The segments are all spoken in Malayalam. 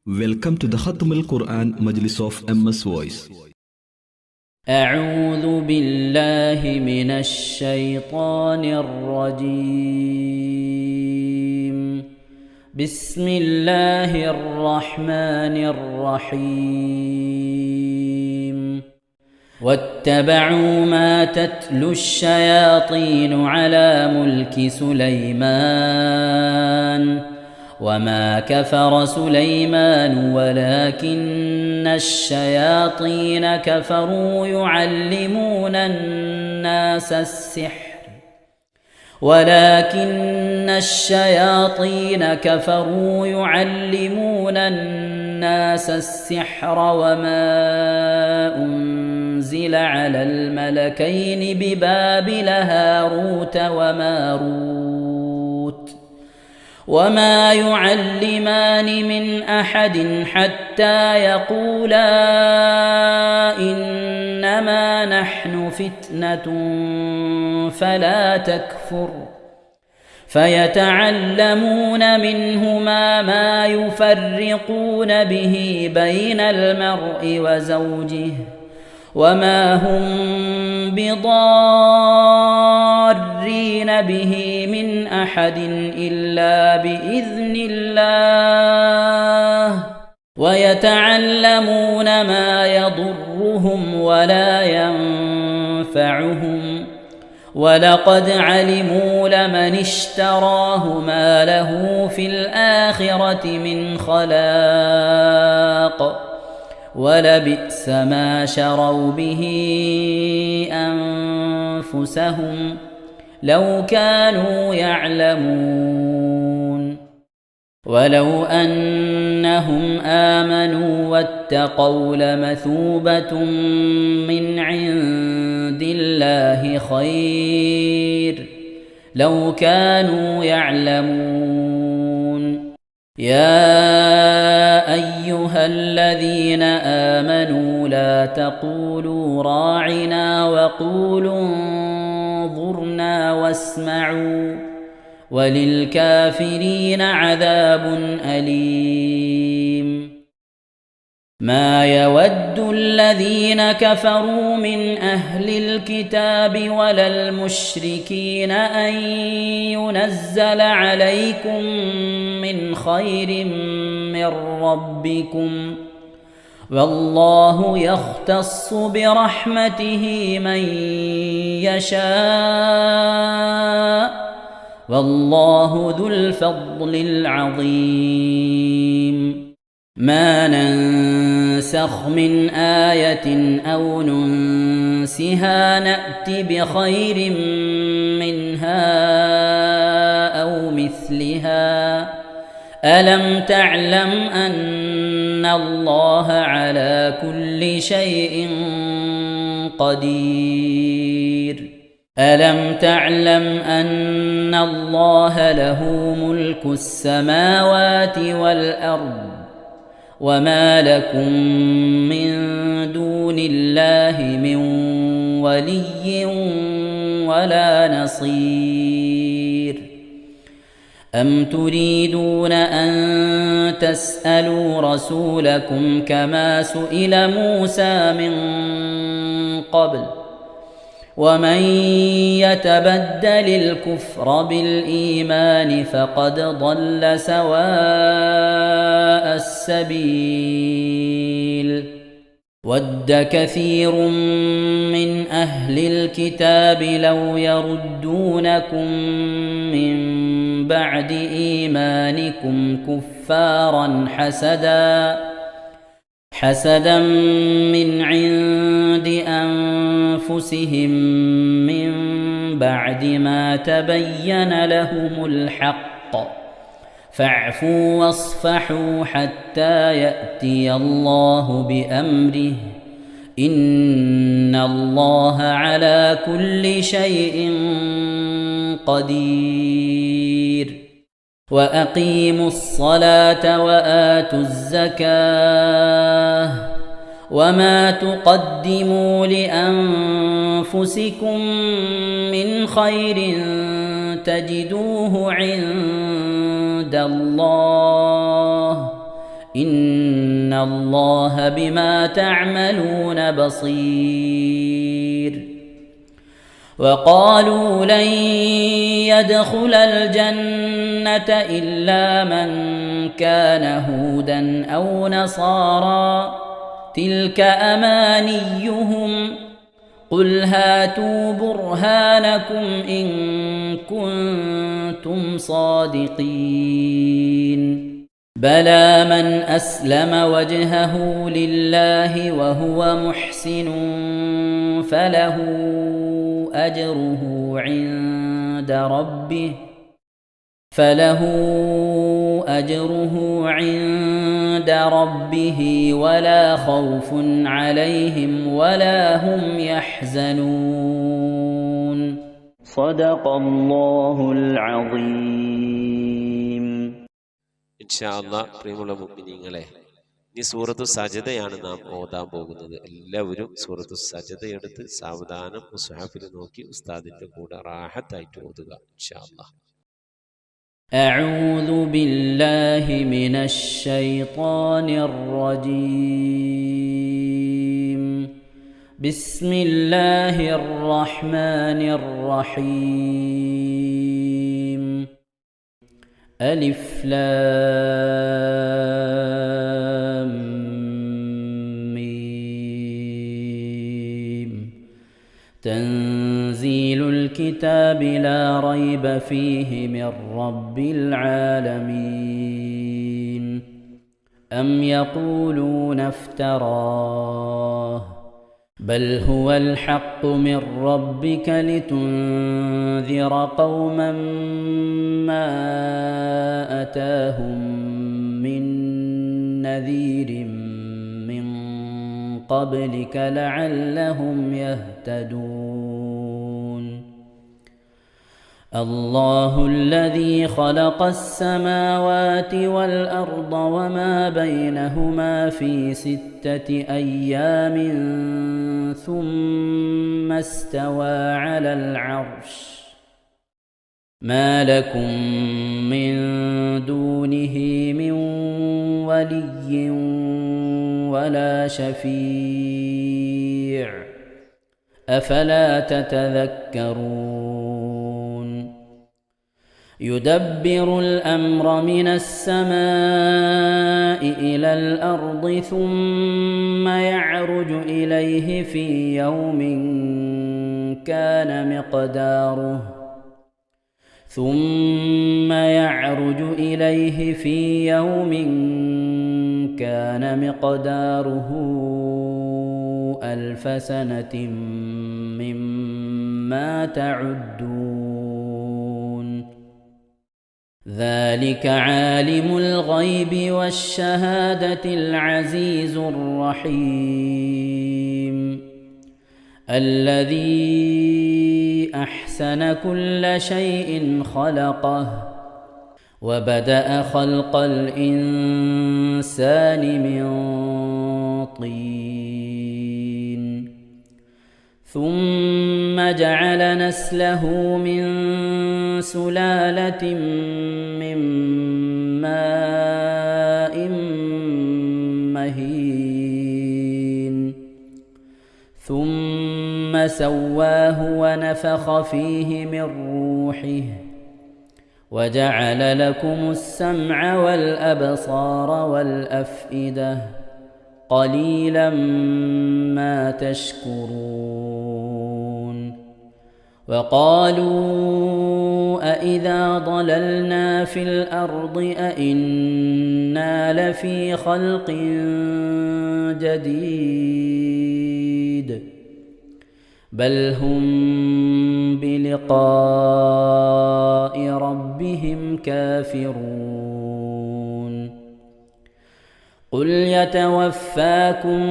Welcome to the Khatm al-Quran Majlis of MS Voice. أعوذ بالله من الشيطان الرجيم. بسم الله الرحمن الرحيم. واتبعوا ما تتلو الشياطين على ملك سليمان وما كفر سليمان ولكن الشياطين كفروا يعلمون الناس السحر وما أنزل على الملكين ببابل هاروت وماروت وما يعلمان من أحد حتى يقولا إنما نحن فتنة فلا تكفر فيتعلمون منهما ما يفرقون به بين المرء وزوجه وما هم بضارين به من أحد إلا بإذن الله ويتعلمون ما يضرهم ولا ينفعهم ولقد علموا لمن اشتراه ما له في الآخرة من خلاق ولبئس ما شروا به أنفسهم لو كانوا يعلمون ولو أنهم آمنوا واتقوا لمثوبة من عند الله خير لو كانوا يعلمون. يا أيها الذين آمنوا لا تقولوا راعنا وقولوا انظرنا واسمعوا وللكافرين عذاب أليم. ما يود الذين كفروا من أهل الكتاب ولا المشركين أن ينزل عليكم من خير من ربكم والله يختص برحمته من يشاء والله ذو الفضل العظيم. ما ننسخ من آية أو ننسها نأت بخير منها أو مثلها. ألم تعلم أن الله على كل شيء قدير؟ ألم تعلم أن الله له ملك السماوات والأرض وما لكم من دون الله من ولي ولا نصير؟ أم تريدون أن تسألوا رسولكم كما سئل موسى من قبل ومن يتبدل الكفر بالإيمان فقد ضل سواء السبيل. ود كثير من أهل الكتاب لو يردونكم من بعد إيمانكم كفارا حسدا من عند أنفسهم من بعد ما تبين لهم الحق فاعفوا واصفحوا حتى يأتي الله بأمره إن الله على كل شيء قدير. وأقيموا الصلاة وآتوا الزكاة وما تقدموا لأنفسكم من خير تجدوه عند الله إن الله بما تعملون بصير. وقالوا لن يدخل الجنة إلا من كان هودا أو نصارى تلك أمانيهم قل هاتوا برهانكم إن كنتم صادقين. بلى من أسلم وجهه لله وهو محسن فله أجره عند ربه ولا خوف عليهم ولا هم يحزنون. صدق الله العظيم. ഇൻഷാ അല്ലാഹ് പ്രിയമുള്ള മുഅ്മിനീങ്ങളെ, ഇനി സൂറത്തു സജദയാണ് നാം ഓതാൻ പോകുന്നത്. എല്ലാവരും സൂറത്തു സജദ എടുത്ത് സാവധാനം മുസ്ഹഫിൽ നോക്കി ഉസ്താദിന്റെ കൂടെ റാഹത്തായിട്ട് ഓതുക ഇൻഷാ അല്ലാഹ്. أعوذ بالله من الشيطان الرجيم. بسم الله الرحمن الرحيم. ألف لام ميم. تنزيل الكتاب لا ريب فيه من رب العالمين. أم يقولون افتراه بل هو الحق من ربك لتنذر قوما ما أتاهم من نذير من قبلك لعلهم يهتدون. الله الذي خلق السماوات والأرض وما بينهما في 6 أيام ثم استوى على العرش ما لكم من دونه من ولي ولا شفيع أفلا تتذكرون. يدبر الأمر من السماء إلى الأرض ثم يعرج إليه في يوم كان مقداره 1000 سنة مما تعدون. ذلك عالم الغيب والشهادة العزيز الرحيم. الذي أحسن كل شيء خلقه وبدأ خلق الإنسان من طين ثم جعل نسله من سلالة من ماء مهين ثم سواه ونفخ فيه من روحه وجعل لكم السمع والأبصار والأفئدة قليلا ما تشكرون. وقالوا أإذا ضللنا في الأرض أإنا لفي خلق جديد بل هم بلقاء ربهم كافرون. قل يتوفاكم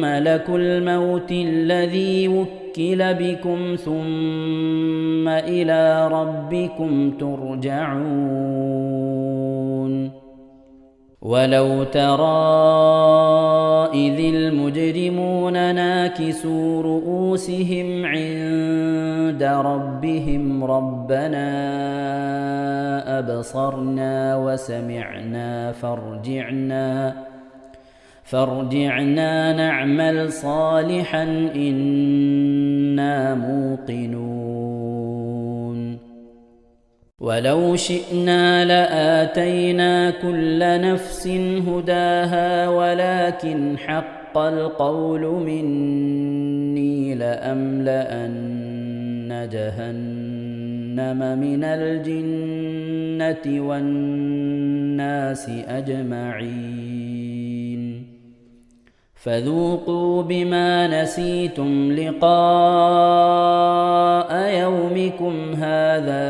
ملك الموت الذي وكل بكم ثم إلى ربكم ترجعون. ولو ترى إذ المجرمون ناكسوا رؤوسهم عند ربهم ربنا أبصرنا وسمعنا فارجعنا نعمل صالحا إنا موقنون ولو شئنا لآتينا كل نفس هداها ولكن حق القول مني لأملأن جهنم من الجنة والناس أجمعين فذوقوا بما نسيتم لقاء يومكم هذا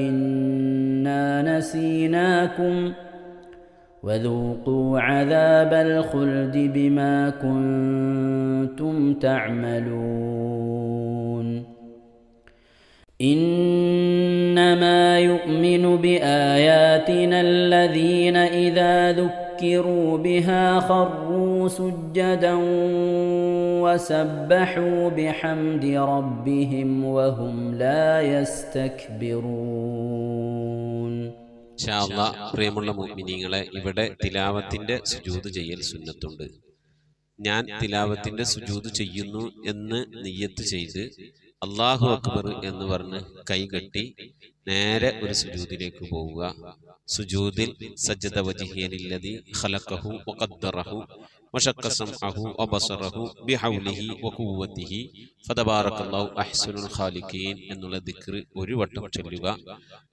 إنا نسيناكم وذوقوا عذاب الخلد بما كنتم تعملون إنما يؤمن بآياتنا الذين إذا ذكروا بها خروا سجدا وسبحوا بحمد ربهم وهم لا يستكبرون. ഇൻഷാ അല്ലാഹ് പ്രിയമുള്ള മുഅ്മിനീങ്ങളെ, ഇവിടെ തിലാവത്തിന്റെ സുജൂദ് ചെയ്യൽ സുന്നത്തുണ്ട്. ഞാൻ തിലാവത്തിന്റെ സുജൂദ് ചെയ്യുന്നു എന്ന് നിയ്യത്ത് ചെയ്ത് അല്ലാഹു അക്ബർ എന്ന് പറഞ്ഞ് കൈകെട്ടി നേരെ ഒരു സുജൂദിലേക്ക് പോവുക. സുജൂദിൽ സജ്ജദ വജ്ഹിയലില്ലദി ഖലഖഹു വഖദ്ദറഹു വശഖ്ഖ സമഅഹു വബസറഹു ബിഹൗലിഹി വഖുവ്വതിഹി ഫതബാറകല്ലാഹു അഹ്സനുൽ ഖാലിഖീൻ എന്നുള്ള ദിക്ർ ഒരു വട്ടം ചൊല്ലുക.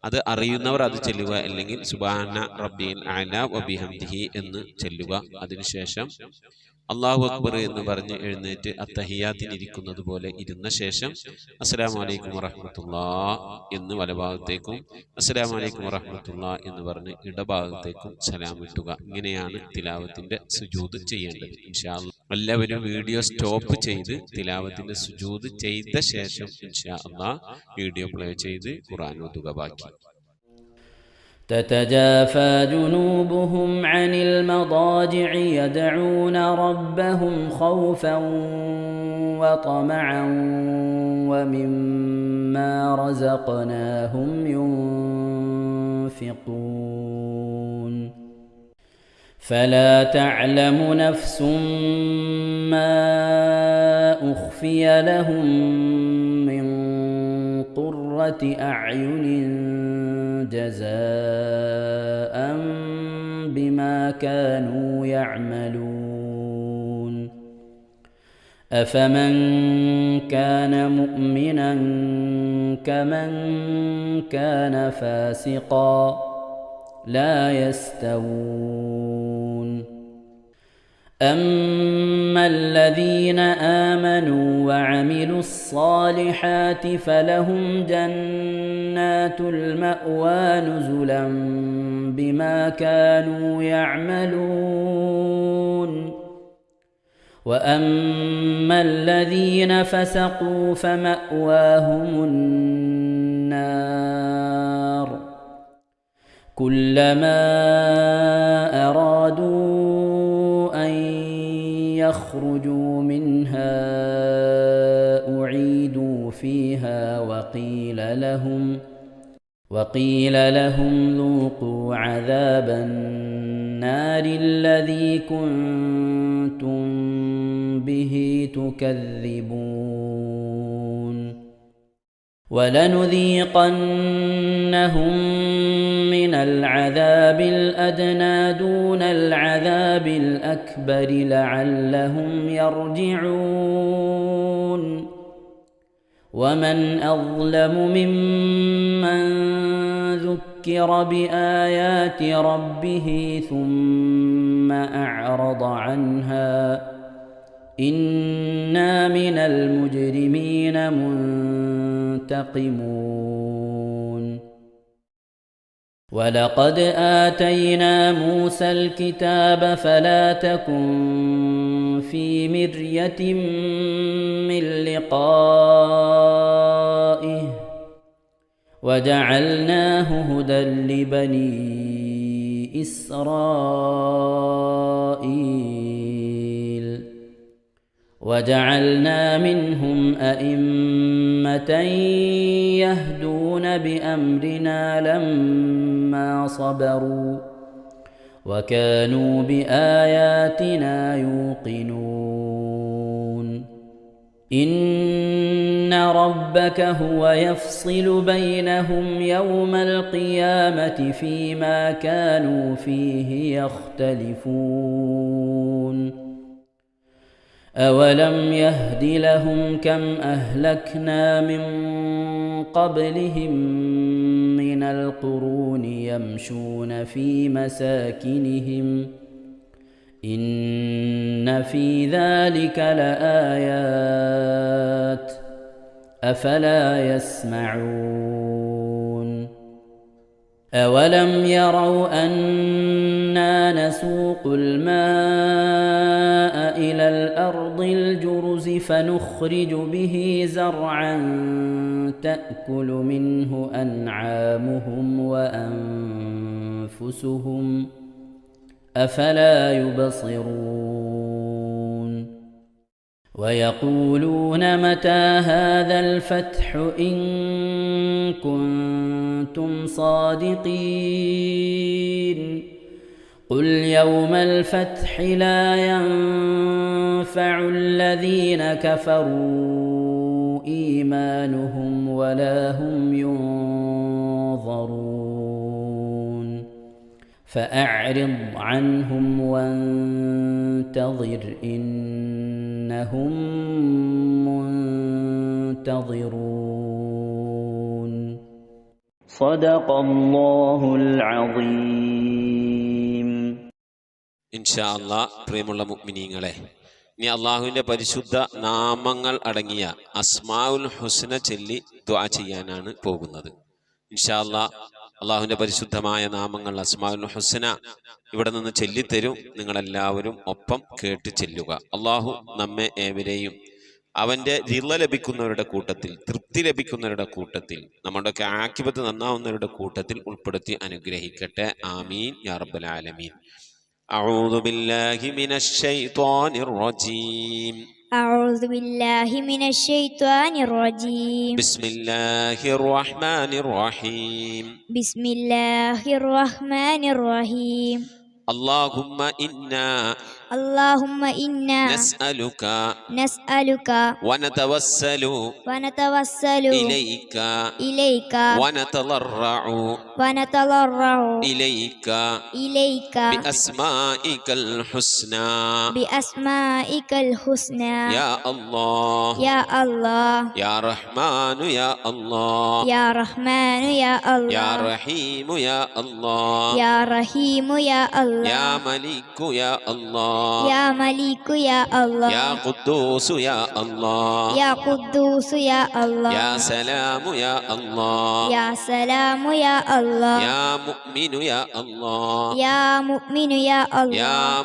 അത് അറിയുന്നവർ അത് ചൊല്ലുക, അല്ലെങ്കിൽ സുബ്ഹാന റബ്ബിൽ അഅല വബിഹംദിഹി എന്ന് ചൊല്ലുക. അതിനുശേഷം അല്ലാഹു അക്ബർ എന്ന് പറഞ്ഞ് എഴുന്നേറ്റ് അത്തഹിയാത്തിനിരിക്കുന്നത് പോലെ ഇരുന്ന ശേഷം അസ്സലാമു അലൈക്കും വറഹ്മത്തുള്ളാഹ് എന്ന് വലഭാഗത്തേക്കും അസ്സലാമു അലൈക്കും വറഹ്മത്തുള്ളാഹ് എന്ന് പറഞ്ഞ് ഇടഭാഗത്തേക്കും സലാം വിട്ടുക. ഇങ്ങനെയാണ് തിലാവത്തിന്റെ സുജൂദ് ചെയ്യേണ്ടത്. ഇൻഷാ അല്ലാഹ് എല്ലാവരും വീഡിയോ സ്റ്റോപ്പ് ചെയ്ത് തിലാവത്തിന്റെ സുജൂദ് ചെയ്ത ശേഷം ഇൻഷാ അല്ലാഹ് വീഡിയോ പ്ലേ ചെയ്ത് ഖുർആൻ ഓതുക. ബാക്കി تتجافى جنوبهم عن المضاجع يدعون ربهم خوفا وطمعا ومما رزقناهم ينفقون فلا تعلم نفس ما أخفي لهم من قرة أعين جزاء بما كانوا يعملون أفمن كان مؤمنا كمن كان فاسقا لا يستوون أما الذين آمنوا وعملوا الصالحات فلهم جنات المأوى نزلا بما كانوا يعملون وأما الذين فسقوا فمأواهم النار كلما أرادوا أن يخرجوا منها أعيدوا فيها وقيل لهم ذوقوا عذاب النار الذي كنتم به تكذبون ولنذيقنهم من العذاب الأدنى دون العذاب الأكبر لعلهم يرجعون ومن أظلم ممن ذكر بآيات ربه ثم أعرض عنها إنا من المجرمين منتقمون ولقد آتينا موسى الكتاب فلا تكن في مرية من لقائه وجعلناه هدى لبني إسرائيل وجعلنا منهم أئمة يهدون بأمرنا لما صبروا وكانوا بآياتنا يوقنون إن ربك هو يفصل بينهم يوم القيامة فيما كانوا فيه يختلفون أولم يهد لهم كم أهلكنا من قبلهم من القرون يمشون في مساكنهم إن في ذلك لآيات أفلا يسمعون أولم يروا أنا نسوق الماء إلى الأرض الجرز فنخرج به زرعا تأكل منه أنعامهم وأنفسهم أفلا يبصرون ويقولون متى هذا الفتح إن كنتم صادقين قل يوم الفتح لا ينفع الذين كفروا إيمانهم ولا هم ينظرون فأعرض عنهم وانتظر إنهم منتظرون صدق الله العظيم. ഇൻഷാ അല്ലാഹ് പ്രിയമുള്ള മുഅ്മിനീങ്ങളെ, ഇനി അള്ളാഹുവിൻ്റെ പരിശുദ്ധ നാമങ്ങൾ അടങ്ങിയ അസ്മാഉൽ ഹുസ്ന ചൊല്ലി ദുആ ചെയ്യാനാണ് പോകുന്നത്. ഇൻഷാ അല്ലാഹ് അള്ളാഹുവിൻ്റെ പരിശുദ്ധമായ നാമങ്ങൾ അസ്മാഉൽ ഹുസ്ന ഇവിടെ നിന്ന് ചൊല്ലിത്തരും. നിങ്ങളെല്ലാവരും ഒപ്പം കേട്ട് ചെല്ലുക. അള്ളാഹു നമ്മെ ഏവരെയും അവൻ്റെ റിള ലഭിക്കുന്നവരുടെ കൂട്ടത്തിൽ, തൃപ്തി ലഭിക്കുന്നവരുടെ കൂട്ടത്തിൽ, നമ്മുടെയൊക്കെ ആഖിബത്ത് നന്നാവുന്നവരുടെ കൂട്ടത്തിൽ ഉൾപ്പെടുത്തി അനുഗ്രഹിക്കട്ടെ. ആമീൻ യാ റബ്ബൽ ആലമീൻ. أعوذ بالله من الشيطان الرجيم. أعوذ بالله من الشيطان الرجيم. بسم الله الرحمن الرحيم. بسم الله الرحمن الرحيم. اللهم إنا نسألك ونتوسل إليك ونتضرع إليك بأسمائك الحسنى يا الله يا رحمن يا الله يا رحيم يا الله يا ملك يا الله يا يا قدوس يا الله يا سلام يا الله يا مؤمن يا الله يا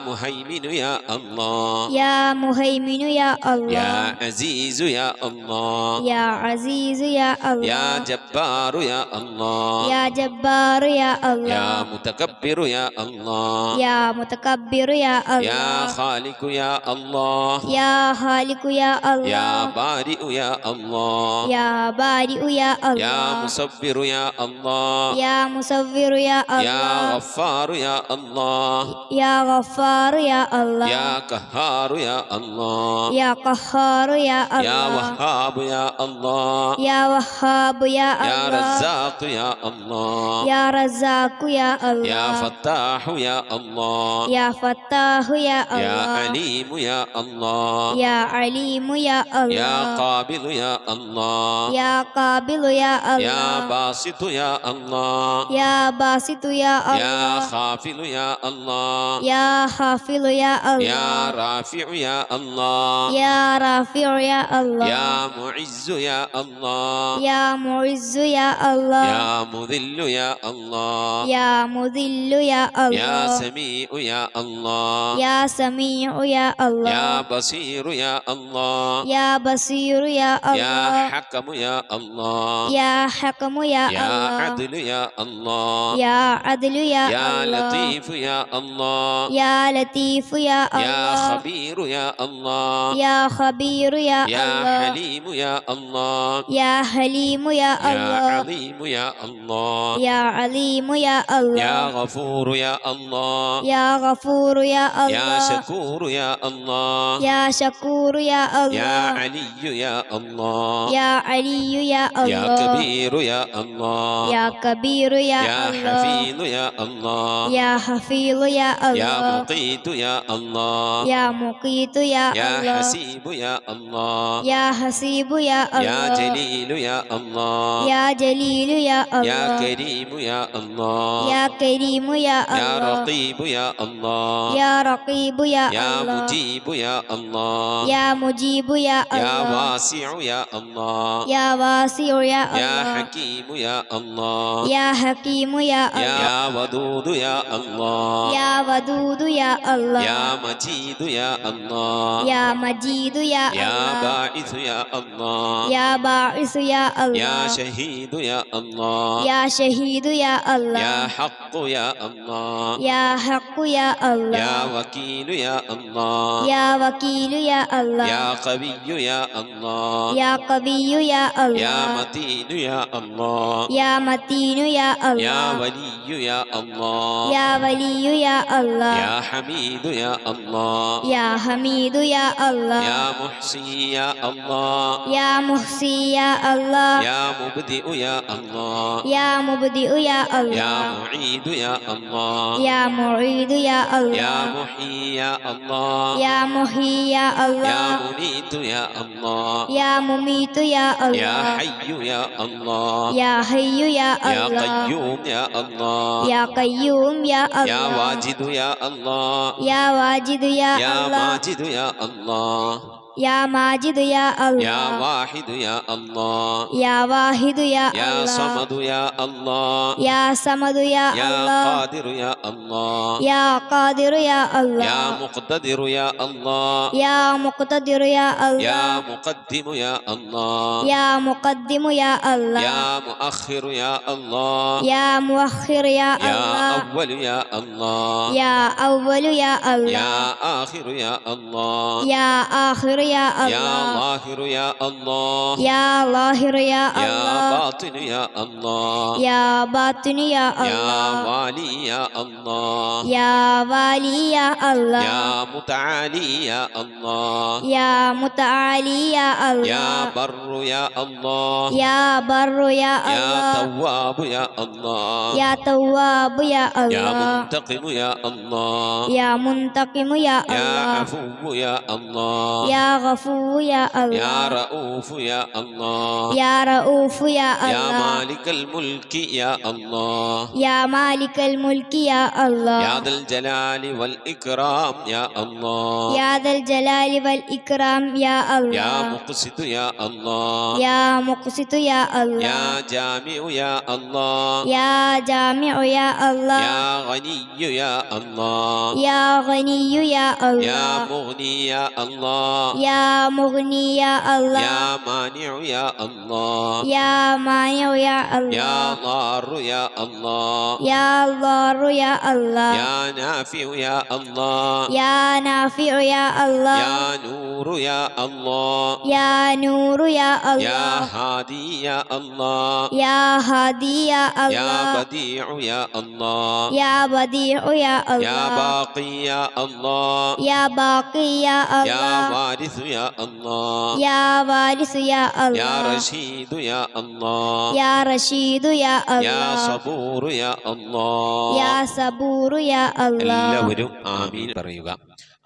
مهيمن يا الله يا عزيز يا الله يا جبار يا الله يا متكبر يا الله يا خالق يا الله يا بارئ يا الله يا مصور يا الله يا غفار يا الله يا قهار يا الله يا وهاب يا الله يا رزاق يا الله يا فتاح يا الله يا عليم يا الله يا قابل يا الله يا باسط يا الله يا خافل يا الله يا رافع يا الله يا معز يا الله يا مذل يا الله يا سميع يا الله سميع يا الله يا بصير يا الله يا بصير يا يا الله حكم يا الله يا حكم يا يا الله عدل يا الله يا عدل يا يا الله لطيف يا الله يا لطيف يا يا الله خبير يا الله يا خبير يا يا الله حليم يا الله يا حليم يا يا الله عظيم يا الله يا عليم يا يا الله غفور يا الله يا غفور يا يا الله شكور يا الله يا شكور يا يا الله علي يا الله يا علي يا يا الله كبير يا الله يا كبير يا يا الله حفيظ يا الله يا حفيظ يا يا الله مقيت يا الله يا مقيت يا يا الله حسيب يا الله يا حسيب يا يا الله جليل يا الله يا جليل يا يا الله كريم يا الله يا كريم يا يا الله رقيب يا الله يا رقيب يا يا الله مجيب يا الله يا مجيب يا يا الله واسع يا الله يا واسع يا يا الله حكيم يا الله يا حكيم يا الله يا ودود يا الله يا ودود يا الله يا مجيد يا الله يا مجيد يا يا الله باعث يا الله يا باعث يا يا الله شهيد يا الله يا شهيد يا الله يا حق يا الله يا حق يا الله يا وكيل يا الله يا وكيل يا الله يا قوي يا الله يا قوي يا يا الله متين يا الله يا متين يا يا الله ولي يا الله يا ولي يا الله يا حميد يا الله يا حميد يا الله يا محصي يا الله يا محصي يا الله يا مبدئ يا الله يا مبدئ يا يا الله معيد يا الله يا معيد يا يا الله محيي يا الله يا محيي يا يا الله مميت يا الله يا مميت يا يا الله حي يا الله يا حي يا يا الله قيوم يا الله يا قيوم يا يا الله واجد يا الله يا واجد يا يا الله ماجد يا الله يا ماجد يا يا الله واحد يا الله يا واحد يا يا الله صمد يا الله يا صمد يا يا الله قادر يا الله يا قادر يا يا الله مقتدر يا الله يا مقتدر يا يا الله مقدم يا الله يا مقدم يا الله يا مؤخر يا الله يا مؤخر يا يا الله أول يا الله يا أول يا الله يا آخر يا الله يا آخر يا يا الله ظاهر يا الله يا ظاهر يا يا الله باطن يا الله يا باطن يا يا الله والي يا الله يا والي يا الله يا متعالي يا الله يا متعالي يا يا الله بر يا الله يا بر يا يا الله تواب يا الله يا تواب يا يا الله منتقم يا الله يا منتقم يا يا الله عفو يا الله يا غفور يا يا الله رؤوف يا الله يا رؤوف يا يا الله مالك الملك يا الله يا مالك الملك يا الله يا ذا الجلال والإكرام يا الله يا ذا الجلال والإكرام يا يا الله مقسط يا الله يا مقسط يا الله يا جامع يا الله يا جامع يا الله يا غني يا الله يا غني يا يا الله مغني يا الله يا مغني يا الله يا مانع يا الله يا مانع يا يا الله ضار يا الله يا ضار يا الله يا نافع يا الله يا نافع يا الله يا نور يا الله يا نور يا يا الله هادي يا الله يا هادي يا يا الله بديع يا الله يا بديع يا يا الله باقي يا الله يا باقي يا يا الله وارث يا الله يا وارث يا يا الله رشيد يا الله يا رشيد يا يا الله صبور يا الله يا صبور يا الله എല്ലാവരും ആമീൻ പറയുക.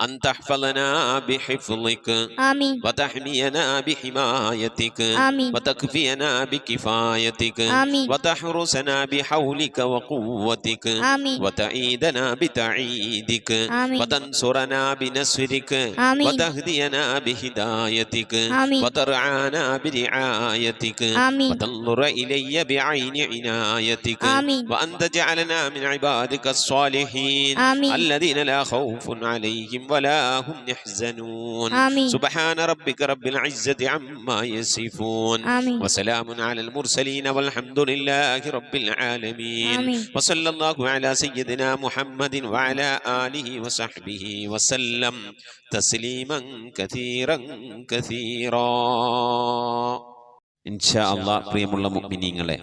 أن تحفظنا بحفظك آمين وتحمينا بحمايتك آمين وتكفينا بكفايتك آمين وتحرسنا بحولك وقوتك آمين وتعيدنا بتعيدك آمين وتنصرنا بنصرك آمين وتهدينا بهدايتك آمين وترعانا برعايتك آمين وتنظر إلي بعين عنايتك آمين وأن تجعلنا من عبادك الصالحين آمين الذين لا خوف عليهم ولا هم يحزنون آمين سبحان ربك رب العزة عما يصفون آمين وسلام على المرسلين والحمد لله رب العالمين آمين وصلى الله على سيدنا محمد وعلى آله وصحبه وسلم تسليما كثيرا كثيرا ഇൻഷാ അല്ലാഹ്. പ്രിയമുള്ള മുഅ്മിനീങ്ങളെ,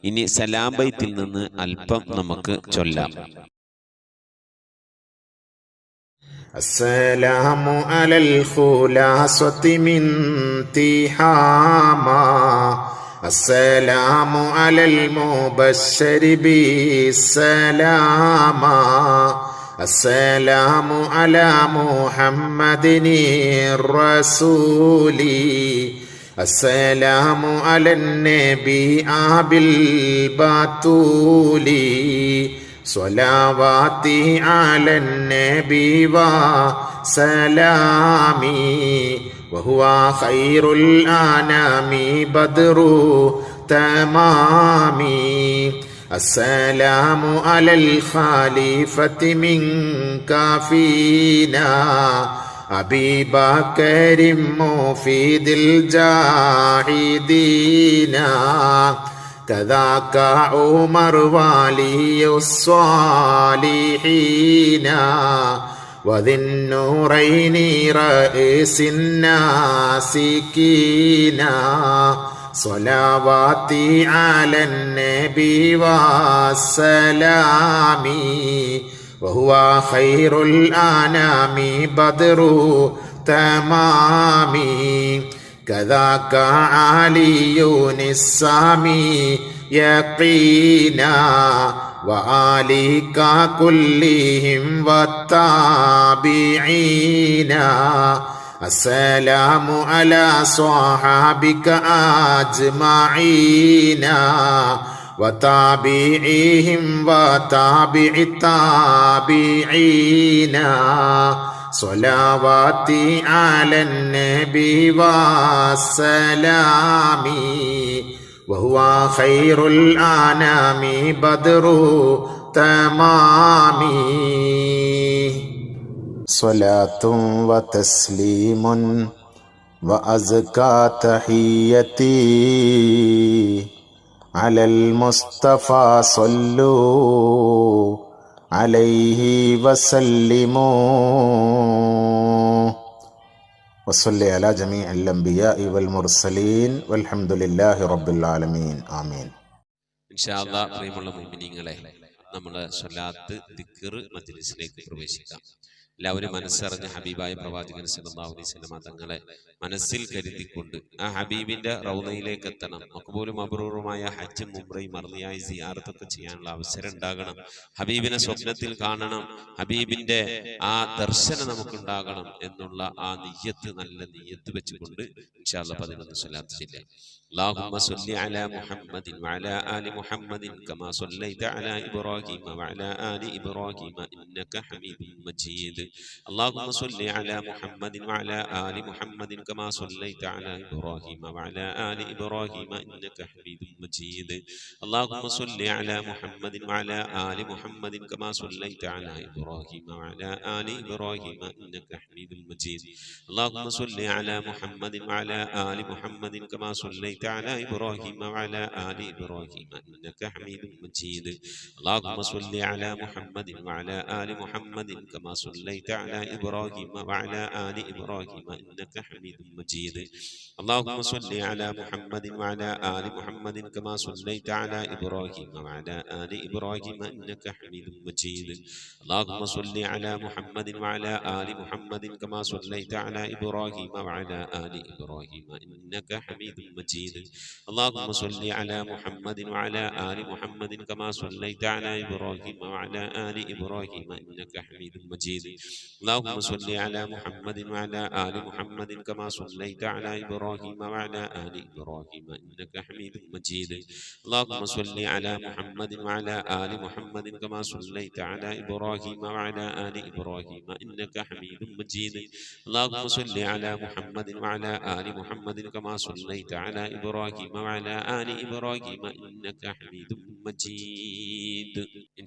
ഇനി സലാം ബൈത്തിൽ നിന്ന് അല്പം നമുക്ക് ചൊല്ലാം. السلام على الخلاصة من تهاما السلام على المبشر بالسلاما السلام على محمد الرسول السلام على النبي أبي البتول صلواتي على النبي وسلامي وهو خير الأنام بدر تمامي السلام على الخليفة منك فينا أبي بكر مفيد الجاهدين كذاك عمر ولي الصالحين وذي النورين رئيس الناسكين صلواتي على النبي والسلام وهو خير الأنام بدر تمامي كذاك علي السامي يقينا وآلك كلهم والتابعين السلام على صحابك أجمعين وتابعيهم وتابع التابعين صلواتي على النبي والسلام وهو خير الأنام بدر تمامي صلاة وتسليم وأزكى تحيتي على المصطفى صلوا عليه وسلموا وصلي على جميع الأنبياء والمرسلين والحمد لله رب العالمين آمين. ഇൻഷാ അല്ലാഹ്. പ്രിയമുള്ള മുഅ്മിനീങ്ങളെ, നമ്മൾ സ്വലാത്ത് ദിക്ർ മജ്ലിസിലേക്ക് പ്രവേശിക്കാം. എല്ലാവരും മനസ്സറിഞ്ഞ ഹബീബായ പ്രവാചകൻ സല്ലല്ലാഹു അലൈഹി വസല്ലം തങ്ങളെ മനസ്സിൽ കരുതിക്കൊണ്ട് ആ ഹബീബിന്റെ റൗളയിലേക്ക് എത്തണം. മഖ്ബൂലും മബ്റൂറുമായ ഹജ്ജും ഉംറയും മർദിയായി സിയാറത്തൊക്കെ ചെയ്യാനുള്ള അവസരം ഉണ്ടാകണം. ഹബീബിനെ സ്വപ്നത്തിൽ കാണണം, ഹബീബിന്റെ ആ ദർശനം നമുക്കുണ്ടാകണം എന്നുള്ള ആ നിയ്യത്ത്, നല്ല നിയ്യത്ത് വെച്ചുകൊണ്ട് ഇൻഷാ അല്ലാഹ് 11 സ്വലാത്ത് ചൊല്ലാം. اللهم صل على محمد وعلى آل محمد كما صليت على إبراهيم وعلى آل إبراهيم إنك حميد مجيد. اللهم صل على محمد وعلى آل محمد كما صليت على إبراهيم وعلى آل إبراهيم إنك حميد مجيد. اللهم صل على محمد وعلى آل محمد كما صليت على إبراهيم وعلى آل إبراهيم إنك حميد مجيد. اللهم صل على محمد وعلى آل محمد كما صليت على إبراهيم وعلى آل إبراهيم إنك حميد مجيد. اللهم صل على محمد وعلى آل محمد كما صليت على إبراهيم وعلى آل إبراهيم إنك حميد مجيد. اللهم صل على محمد وعلى آل محمد كما صليت على إبراهيم وعلى آل إبراهيم إنك حميد مجيد. اللهم صل على محمد وعلى آل محمد كما صليت على إبراهيم وعلى آل إبراهيم إنك حميد مجيد. اللهم صل على محمد وعلى آل محمد كما صليت على إبراهيم وعلى آل إبراهيم إنك حميد مجيد. اللهم صل على محمد وعلى آل محمد كما صليت على إبراهيم وعلى آل إبراهيم إنك حميد مجيد. اللهم صل على محمد وعلى آل محمد كما صليت على إبراهيم وعلى آل إبراهيم إنك حميد مجيد. اللهم صل على محمد وعلى آل محمد كما صليت على إبراهيم وعلى آل إبراهيم إنك حميد مجيد. إن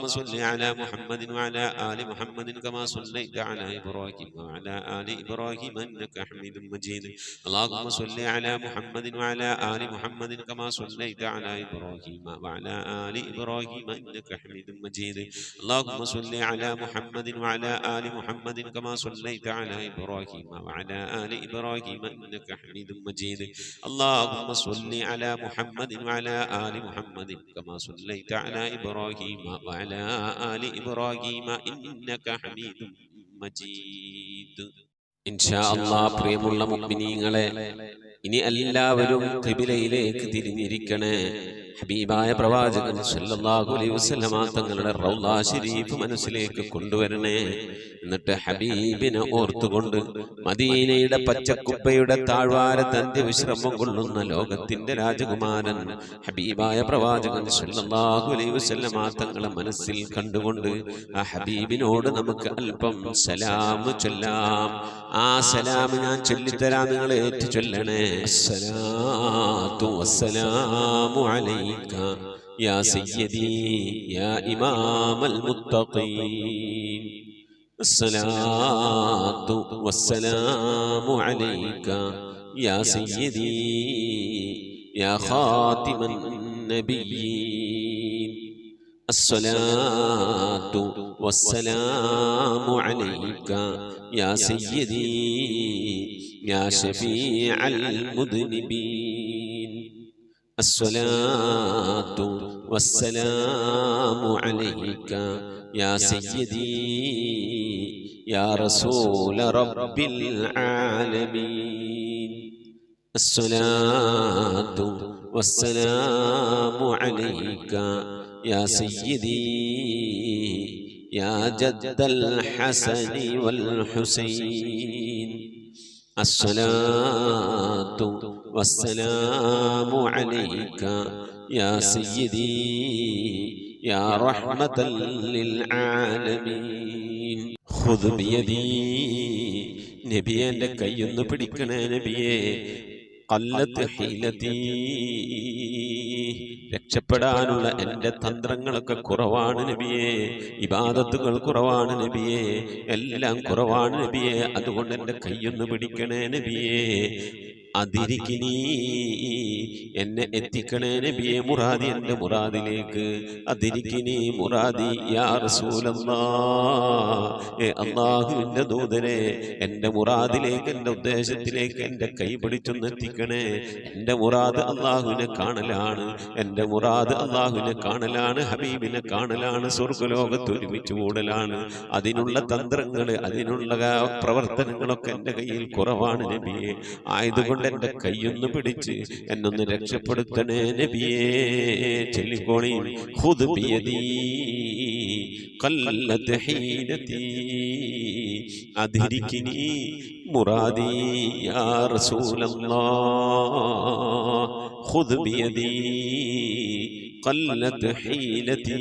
اللهم صل على محمد وعلى آل محمد كما صليت على إبراهيم وعلى آل إبراهيم إنك حميد مجيد اللهم صل على محمد وعلى آل محمد كما صليت على إبراهيم وعلى آل إبراهيم إنك حميد مجيد اللهم صل على محمد وعلى آل محمد كما صليت على إبراهيم وعلى آل إبراهيم إنك حميد مجيد اللهم صل على محمد وعلى آل محمد كما صليت على إبراهيم وعلى آل إبراهيم إنك حميد مجيد إن شاء الله പ്രിയമുള്ള മുഅ്മിനീങ്ങളെ ഇനി എല്ലാവരും ഖിബിലയിലേക്ക് തിരിഞ്ഞിരിക്കണേ ഹബീബായ പ്രവാചകൻ സല്ലല്ലാഹു അലൈഹി വസല്ലമ തങ്ങളുടെ റൗള ശരീഫ് മനസ്സിലേക്ക് കൊണ്ടുവരണേ എന്നിട്ട് ഹബീബിനെ ഓർത്തുകൊണ്ട് മദീനയുടെ പച്ചക്കുപ്പയുടെ താഴ്വാരത്ത് അന്ത്യവിശ്രമം കൊള്ളുന്ന ലോകത്തിന്റെ രാജകുമാരൻ ഹബീബായ പ്രവാചകൻ സല്ലല്ലാഹു അലൈഹി വസല്ലമ തങ്ങളെ മനസ്സിൽ കണ്ടുകൊണ്ട് ആ ഹബീബിനോട് നമുക്ക് അല്പം സലാം ചൊല്ലാം ആ സലാം ഞാൻ ചൊല്ലിത്തരാം നിങ്ങൾ ഏറ്റു ചൊല്ലണേ അസ്സലാത്തു വസ്സലാമു അലൈക യാ സയ്യിദി യാ ഇമാമൽ മുത്തഖീൻ الصلاة والسلام عليك يا سيدي يا خاتم النبيين الصلاة والسلام عليك يا سيدي يا شفيع المذنبين الصلاة والسلام عليك يا سيدي يا رسول رب العالمين الصلاة والسلام عليك يا سيدي يا جد الحسن والحسين الصلاة والسلام عليك يا سيدي يا رحمة للعالمين خذ بيدي നബിയെ എൻ്റെ കൈയൊന്ന് പിടിക്കണേ നബിയെ ഖല്ലത്ത് ഹീലതി രക്ഷപ്പെടാനുള്ള എൻ്റെ തന്ത്രങ്ങളൊക്കെ കുറവാണ് നബിയെ ഇബാദത്തുകൾ കുറവാണ് നബിയെ എല്ലാം കുറവാണ് നബിയെ അതുകൊണ്ട് എൻ്റെ കൈയൊന്ന് പിടിക്കണേ നബിയെ അതിരിക്കിനി എന്നെ എത്തിക്കണേ നബിയെ മുറാദി എൻ്റെ മുറാദിലേക്ക് അതിരിക്കിനി മുറാദി യാ റസൂലല്ലാഹ് അല്ലാഹുവിൻ്റെ ദൂതനെ എൻ്റെ മുറാദിലേക്ക് എൻ്റെ ഉദ്ദേശത്തിലേക്ക് എൻ്റെ കൈ പിടിച്ചൊന്ന് എത്തിക്കണേ എൻ്റെ മുറാദ് അല്ലാഹുവിനെ കാണലാണ് എൻ്റെ മുറാദ് അല്ലാഹുവിനെ കാണലാണ് ഹബീബിനെ കാണലാണ് സ്വർഗ്ഗലോകത്ത് ഒരുമിച്ച് കൂടലാണ് അതിനുള്ള തന്ത്രങ്ങൾ അതിനുള്ള പ്രവർത്തനങ്ങളൊക്കെ എൻ്റെ കയ്യിൽ കുറവാണ് നബിയെ ആയതുകൊണ്ട് എൻ്റെ കൈയൊന്ന് പിടിച്ച് എന്നൊന്ന് രക്ഷപ്പെടുത്തണേ നബിയേ ചൊല്ലിക്കോളി ഖുദ് ബിയദി ഖല്ലത്ത് ഹീനതി അദ്രികിനി മുറാദി യാ റസൂലല്ലാഹ് ഖുദ് ബിയദി ഖല്ലത്ത് ഹീനതി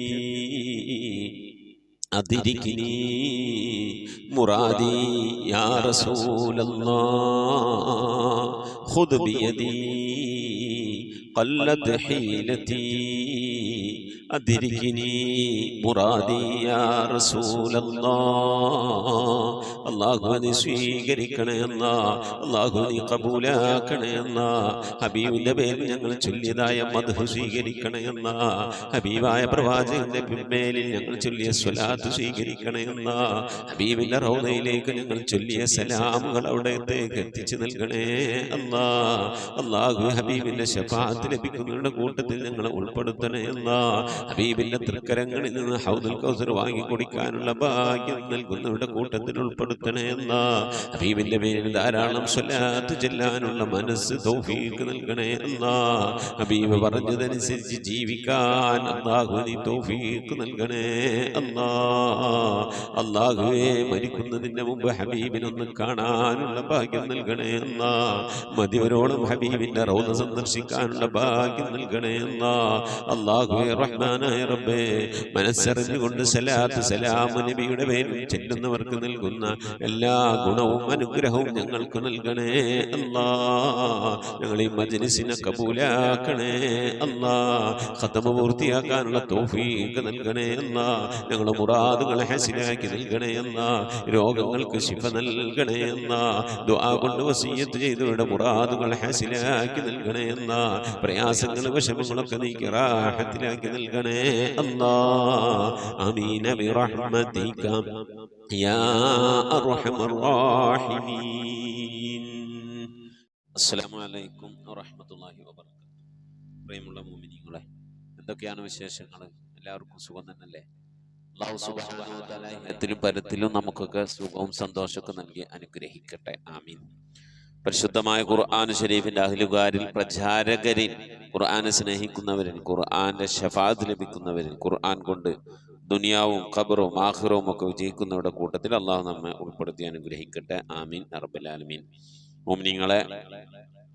أدركني مرادي يا رسول الله خذ بيدي قلت حيلتي أدركني مرادي يا رسول الله അള്ളാഹുവിനെ സ്വീകരിക്കണേ എന്നാ അള്ളാഹുവിനെ കബൂലാക്കണേ എന്നാ ഹബീബിന്റെ പേരിൽ ഞങ്ങൾ ചൊല്ലിയതായ മദ്ഹ് സ്വീകരിക്കണേ എന്നാ ഹബീബായ പ്രവാചകന്റെ മേലിൽ ഞങ്ങൾ ചൊല്ലിയ സ്വലാത്ത് സ്വീകരിക്കണേ എന്നാ ഹബീബിന്റെ റൗദയിലേക്ക് ഞങ്ങൾ ചൊല്ലിയ സലാമുകൾ അവിടത്തേക്ക് എത്തിച്ചു നൽകണേ അല്ലാ അള്ളാഹു ഹബീബിന്റെ ശഫാഅത്ത് ലഭിക്കുന്നവരുടെ കൂട്ടത്തിൽ ഞങ്ങളെ ഉൾപ്പെടുത്തണേ എന്നാ ഹബീബിന്റെ തൃക്കരങ്ങളിൽ നിന്ന് ഹൗദുൽ കൗസർ വാങ്ങി കുടിക്കാനുള്ള ഭാഗ്യം നൽകുന്നവരുടെ കൂട്ടത്തിൽ ഉൾപ്പെടുത്തണേ എന്നാ ഹബീബിന്റെ പേരിൽ ധാരാളം സ്വലാത്ത് ചെല്ലാനുള്ള മനസ്സ് തൗഫീഖ് നൽകണേ എന്നാ ഹബീബ് പറഞ്ഞതനുസരിച്ച് ജീവിക്കാൻ അല്ലാഹു നീ തൗഫീഖ് നൽകണേ അല്ലാ അല്ലാഹുവേ മരിക്കുന്നതിന് മുമ്പ് ഹബീബിനൊന്ന് കാണാനുള്ള ഭാഗ്യം നൽകണേ എന്നാ മതിവരോളം ഹബീബിന്റെ റൗദ സന്ദർശിക്കാനുള്ള ഭാഗ്യം നൽകണേ എന്നാ അല്ലാഹുവേ റഹ്മാനായ റബ്ബേ മനസ്സറിഞ്ഞുകൊണ്ട് സലാത്ത് സലാം നബിയുടെ പേരിൽ ചെല്ലുന്നവർക്ക് നൽകുന്ന എല്ലാ ഗുണവും അനുഗ്രഹവും ഞങ്ങൾക്ക് നൽകണേ അല്ലാ. ഞങ്ങൾ ഈ മജ്‌ലിസിനെ കബൂലാക്കണേ അല്ലാ. ഖത്മ പൂർത്തിയാക്കാനുള്ള തൗഫീഖ് നൽകണേ അല്ലാ. ഞങ്ങളുടെ മുറാദുകളെ ഹസിലാക്കി നൽകണേ അല്ലാ. രോഗങ്ങൾക്ക് ശിഫ നൽകണേ അല്ലാ. ദുആ കൊണ്ട് വസിയ്യത്ത് ചെയ്തവരുടെ മുറാദുകൾ ഹസിലാക്കി നൽകണേ അല്ലാ. പ്രയാസങ്ങൾ വിഷമങ്ങളൊക്കെ നീക്കി റാഹത്തിലാക്കി നൽകണേ അല്ലാ. ആമീൻ ബിറഹ്മതിക യാ അർഹമർ റഹീമീൻ. അസ്സലാമു അലൈക്കും വറഹ്മത്തുള്ളാഹി വബറകാതുഹു. പ്രിയമുള്ള മുഅ്മിനീങ്ങളെ, എന്തൊക്കെയാണ് വിശേഷങ്ങൾ? എല്ലാവർക്കും സുഖം തന്നെയല്ലേ? അല്ലാഹു സുബ്ഹാനഹു വ തആല ഇഹത്തിലും പരത്തിലും നമുക്കൊക്കെ സുഖവും സന്തോഷമൊക്കെ നൽകി അനുഗ്രഹിക്കട്ടെ. ആമീൻ. പരിശുദ്ധമായ ഖുർആൻ ശരീഫിന്റെ അഹ്ലുകാരിൽ, പ്രചാരകരിൽ, ഖുർആനെ സ്നേഹിക്കുന്നവരിൽ, ഖുർആന്റെ ശഫാഅത്ത് ലഭിക്കുന്നവരിൽ, ഖുർആൻ കൊണ്ട് ദുനിയാവും ഖബറും ആഖിറവും ഒക്കെ വിജയിക്കുന്നവരുടെ കൂട്ടത്തിൽ അള്ളാഹു നമ്മെ ഉൾപ്പെടുത്തി അനുഗ്രഹിക്കട്ടെ. ആമീൻ റബ്ബൽ ആലമീൻ. മുഅ്മിനീങ്ങളെ,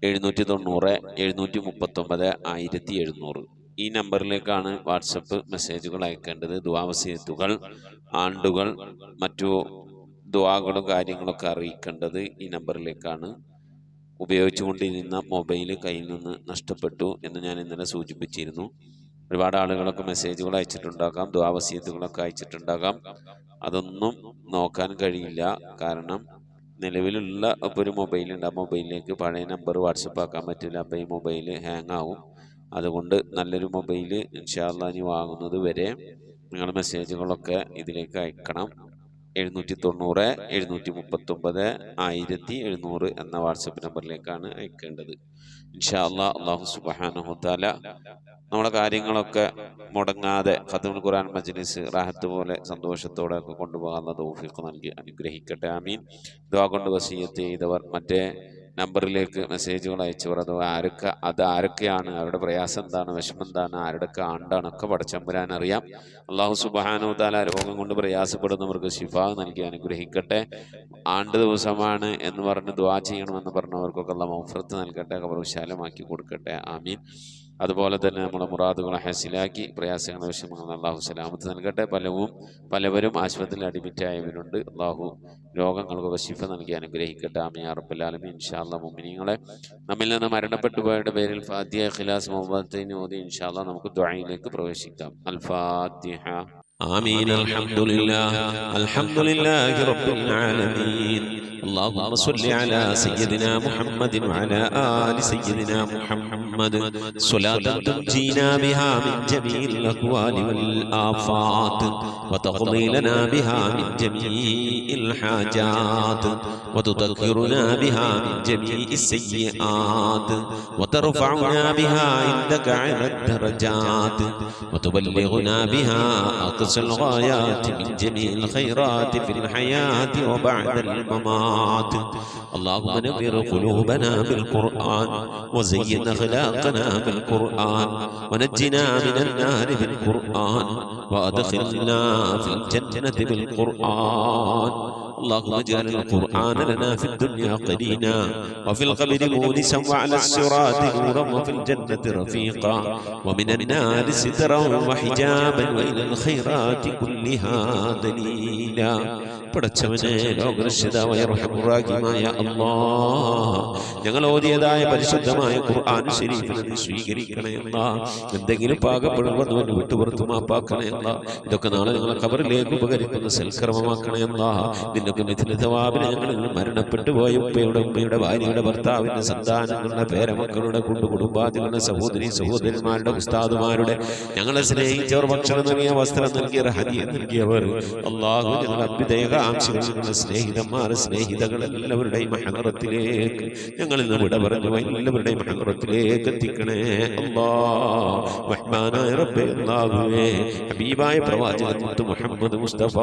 790 739 1700 ഈ നമ്പറിലേക്കാണ് വാട്സപ്പ് മെസ്സേജുകൾ അയക്കേണ്ടത്. ദുആവസിയത്തുകൾ, ആണ്ടുകൾ, മറ്റു ദുആകളും കാര്യങ്ങളൊക്കെ അറിയിക്കേണ്ടത് ഈ നമ്പറിലേക്കാണ്. ഉപയോഗിച്ചുകൊണ്ടിരുന്ന മൊബൈൽ കയ്യിൽ നിന്ന് നഷ്ടപ്പെട്ടു എന്ന് ഞാൻ ഇന്നലെ സൂചിപ്പിച്ചിരുന്നു. ഒരുപാട് ആളുകളൊക്കെ മെസ്സേജുകൾ അയച്ചിട്ടുണ്ടാകാം, ദുആവസിയത്തുകളൊക്കെ അയച്ചിട്ടുണ്ടാകാം. അതൊന്നും നോക്കാൻ കഴിയില്ല. കാരണം നിലവിലുള്ള ഇപ്പോൾ ഒരു മൊബൈലുണ്ട്, ആ മൊബൈലിലേക്ക് പഴയ നമ്പർ വാട്സപ്പ് ആക്കാൻ പറ്റില്ല. അപ്പോൾ ഈ മൊബൈൽ ഹാങ് ആവും. അതുകൊണ്ട് നല്ലൊരു മൊബൈൽ ഇൻഷാ അല്ലാഹ് ഇനി വാങ്ങുന്നത് വരെ നിങ്ങൾ മെസ്സേജുകളൊക്കെ ഇതിലേക്ക് അയക്കണം. 790 739 1700 എന്ന വാട്സപ്പ് നമ്പറിലേക്കാണ് അയക്കേണ്ടത്. ഇൻഷാ അല്ലാഹ് അല്ലാഹു സുബ്ഹാനഹു വ തആല നമ്മളെ കാര്യങ്ങളൊക്കെ മുടങ്ങാതെ ഖത്മുൽ ഖുർആൻ മജ്‌ലിസ് റാഹത്ത് പോലെ സന്തോഷത്തോടെ ഒക്കെ കൊണ്ടുപോകാനുള്ള തൗഫീഖ് നൽകി അനുഗ്രഹിക്കട്ടെ. ആമീൻ. ദുആ കൊണ്ട് വസിയ്യത്ത് ചെയ്തവർ, മറ്റേ നമ്പറിലേക്ക് മെസ്സേജുകൾ അയച്ചവർ, ആരൊക്കെയാണ്, അവരുടെ പ്രയാസം എന്താണ്, വിഷമം എന്താണ്, ആരുടെയൊക്കെ ആണ്ടാണ് ഒക്കെ പടച്ചമ്പുരാൻ അറിയാം. അല്ലാഹു സുബ്ഹാനഹു വ തആല രോഗം കൊണ്ട് പ്രയാസപ്പെടുന്നവർക്ക് ശിഫാ നൽകി അനുഗ്രഹിക്കട്ടെ. ആണ്ട് ദിവസമാണ് എന്ന് പറഞ്ഞ് ദുആ ചെയ്യണമെന്ന് പറഞ്ഞവർക്കൊക്കെ അല്ലാഹു മഗ്ഫിറത്ത് നൽകട്ടെ, ഖബർ വിശാലമാക്കി കൊടുക്കട്ടെ. ആമീൻ. അതുപോലെ തന്നെ നമ്മുടെ മുറാദുകളെ ഹസിലാക്കി പ്രയാസങ്ങളെ വിഷമങ്ങൾ അല്ലാഹു സലാമത്ത് നൽകട്ടെ. പലവരും ആശുപത്രിയിൽ അഡ്മിറ്റ് ആയവരുണ്ട്. അല്ലാഹു രോഗങ്ങൾക്കൊക്കെ ശിഫ നൽകി അനുഗ്രഹിക്കട്ടെ. ആമീൻ യാ റബ്ബൽ ആലമീൻ. ഇൻഷാ അല്ലാഹ് മുഅ്മിനീങ്ങളെ, നമ്മിൽ നിന്ന് മരണപ്പെട്ടു പോയവരുടെ പേരിൽ ഫാത്തിഹ, ഇഖ്ലാസ്, മുഅവ്വദത്തൈൻ ഓതി ഇൻഷാ അല്ലാഹ് നമുക്ക് ദുആയിലേക്ക് പ്രവേശിക്കാം. അൽ ഫാത്തിഹ. آمين. الحمد لله رب العالمين. اللهم صل على سيدنا محمد وعلى آل سيدنا محمد صلاة تنجينا بها من جميع الأهوال والآفات وتقضي لنا بها من جميع الحاجات وتذكرنا بها من جميع السيئات وترفعنا بها عندك على الدرجات وتبلغنا بها أقصى الغايات من جميع الخيرات في الحياة وبعد الممات. اللهم نبر قلوبنا بالقرآن وزين أخلاقنا بالقرآن ونجنا من النار بالقرآن وأدخلنا في الجنة بالقرآن. اللهم اجعل القرآن لنا في الدنيا قرينا وفي القبر مونسا وعلى الصراط نورا وفي الجنة رفيقا ومن النار سترا وحجابا وإلى الخيرات كلها دليلا. പടച്ചവനെ, ലോകരക്ഷിതാവായ റഹ്മാനായ അല്ലാഹ്, ഞങ്ങൾ ഓതിയതായ പരിശുദ്ധമായ ഖുർആൻ ശരീഫിനെ നീ സ്വീകരിക്കണേ അല്ലാഹ്. എന്തെങ്കിലും പാകപ്പെടുവന്ന് വിട്ടുപുറത്തു മാപ്പാക്കണേ അല്ലാഹ്. ഇതൊക്കെ നാളെ ഞങ്ങളെ ഖബറിലേക്ക് ഉപകരിക്കുന്ന സൽക്കർമ്മമാക്കണേ അല്ലാഹ്. നിന്നൊക്കെ മിഥിലതവാബിനെ ഞങ്ങളിൽ മരണപ്പെട്ടു പോയ ഉമ്മയുടെ ഭാര്യയുടെ ഭർത്താവിന്റെ സന്താനങ്ങളുടെ പേരമക്കളുടെ കുടുംബാദികളുടെ സഹോദരന്മാരുടെ ഉസ്താദുമാരുടെ, ഞങ്ങളെ സ്നേഹിച്ചവർ, ഭക്ഷണം നൽകിയ, വസ്ത്രം നൽകിയവർ, ഹദിയ നൽകിയവർ, അല്ലാഹു ഞങ്ങളുടെ അഭ്യുദയ സ്നേഹിതന്മാർ, സ്നേഹിതകൾ എല്ലാവരുടെയും ഹദറത്തിലേക്ക് ഞങ്ങളിൽ നിന്ന് വിട പറഞ്ഞു എല്ലാവരുടെയും ഹദറത്തിലേക്ക് എത്തിക്കണേ അല്ലാഹ്. റഹ്മാനായ റബ്ബേ, അല്ലാഹുവേ, ഹബീബായ പ്രവാചകൻ മുഹമ്മദ് മുസ്തഫ